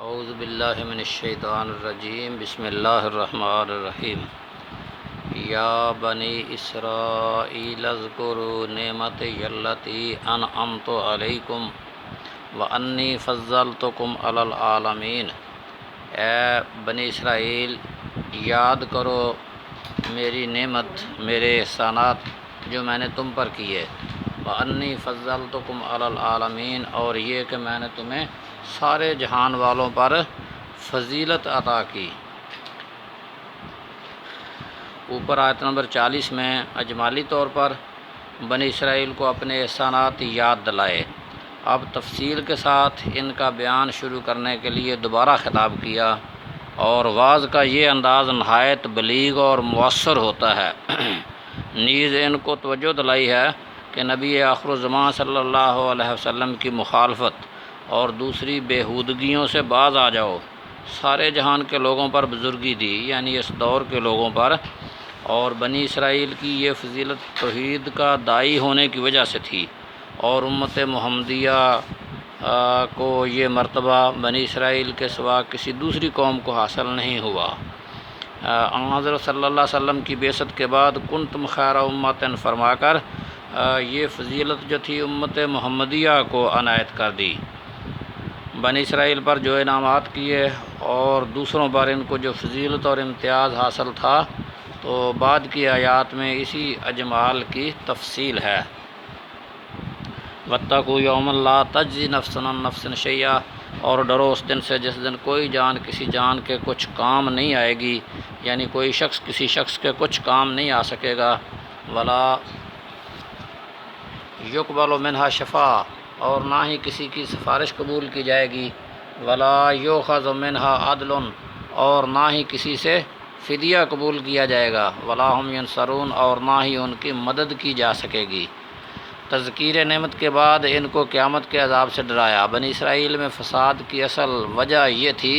اعوذ باللہ من الشیطان الرجیم بسم اللہ الرحمن الرحیم یا بنی اسرائیل اذکروا نعمتی التی انعمت علیکم وانی فضلتکم علی العالمین۔ اے بنی اسرائیل، یاد کرو میری نعمت، میرے احسانات جو میں نے تم پر کیے۔ وانی فضلتکم علی العالمین، اور یہ کہ میں نے تمہیں سارے جہان والوں پر فضیلت عطا کی۔ اوپر آیت نمبر 40 میں اجمالی طور پر بنی اسرائیل کو اپنے احسانات یاد دلائے۔ اب تفصیل کے ساتھ ان کا بیان شروع کرنے کے لیے دوبارہ خطاب کیا، اور واعظ کا یہ انداز نہایت بلیغ اور مؤثر ہوتا ہے۔ نیز ان کو توجہ دلائی ہے کہ نبی آخر الزمان صلی اللہ علیہ وسلم کی مخالفت اور دوسری بےہودگیوں سے باز آ جاؤ۔ سارے جہان کے لوگوں پر بزرگی دی، یعنی اس دور کے لوگوں پر، اور بنی اسرائیل کی یہ فضیلت توحید کا داعی ہونے کی وجہ سے تھی، اور امت محمدیہ کو یہ مرتبہ بنی اسرائیل کے سوا کسی دوسری قوم کو حاصل نہیں ہوا۔ حضرت صلی اللہ علیہ وسلم کی بعثت کے بعد کنتم خیر امت فرما کر یہ فضیلت جو تھی امت محمدیہ کو عنایت کر دی۔ بنی اسرائیل پر جو انعامات کیے اور دوسروں پر ان کو جو فضیلت اور امتیاز حاصل تھا، تو بعد کی آیات میں اسی اجمال کی تفصیل ہے۔ واتقوا یوما لا تجزی نفس عن نفس شیئا، اور ڈرو اس دن سے جس دن کوئی جان کسی جان کے کچھ کام نہیں آئے گی، یعنی کوئی شخص کسی شخص کے کچھ کام نہیں آ سکے گا۔ ولا یقبل منہا شفاع، اور نہ ہی کسی کی سفارش قبول کی جائے گی۔ ولا یؤخذ منہا عدل، اور نہ ہی کسی سے فدیہ قبول کیا جائے گا۔ ولا ہم ینصرون، اور نہ ہی ان کی مدد کی جا سکے گی۔ تذکیر نعمت کے بعد ان کو قیامت کے عذاب سے ڈرایا۔ بنی اسرائیل میں فساد کی اصل وجہ یہ تھی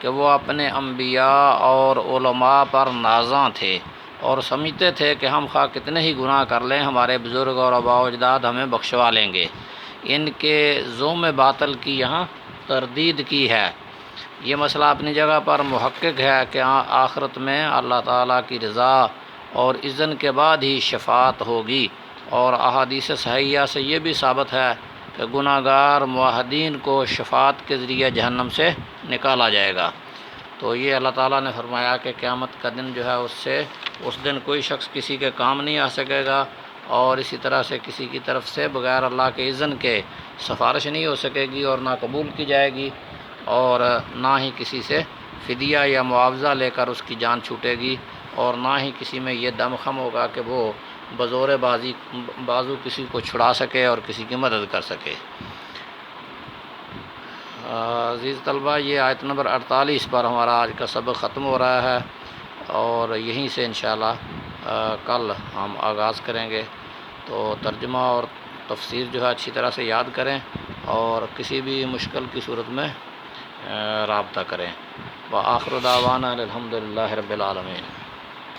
کہ وہ اپنے انبیاء اور علماء پر نازاں تھے، اور سمجھتے تھے کہ ہم خواہ کتنے ہی گناہ کر لیں، ہمارے بزرگ اور آباء و اجداد ہمیں بخشوا لیں گے۔ ان کے ذم باطل کی یہاں تردید کی ہے۔ یہ مسئلہ اپنی جگہ پر محقق ہے کہ آخرت میں اللہ تعالیٰ کی رضا اور اذن کے بعد ہی شفاعت ہوگی، اور احادیث صحیحہ سے یہ بھی ثابت ہے کہ گناہ گار موحدین کو شفاعت کے ذریعے جہنم سے نکالا جائے گا۔ تو یہ اللہ تعالیٰ نے فرمایا کہ قیامت کا دن جو ہے اس دن کوئی شخص کسی کے کام نہیں آ سکے گا، اور اسی طرح سے کسی کی طرف سے بغیر اللہ کے اذن کے سفارش نہیں ہو سکے گی اور نہ قبول کی جائے گی، اور نہ ہی کسی سے فدیہ یا معاوضہ لے کر اس کی جان چھوٹے گی، اور نہ ہی کسی میں یہ دم خم ہوگا کہ وہ بزور بازو کسی کو چھڑا سکے اور کسی کی مدد کر سکے۔ عزیز طلبہ، یہ آیت نمبر 48 پر ہمارا آج کا سبق ختم ہو رہا ہے، اور یہیں سے انشاءاللہ کل ہم آغاز کریں گے۔ تو ترجمہ اور تفسیر جو ہے اچھی طرح سے یاد کریں، اور کسی بھی مشکل کی صورت میں رابطہ کریں۔ وآخر دعوانا الحمد للہ رب العالمین۔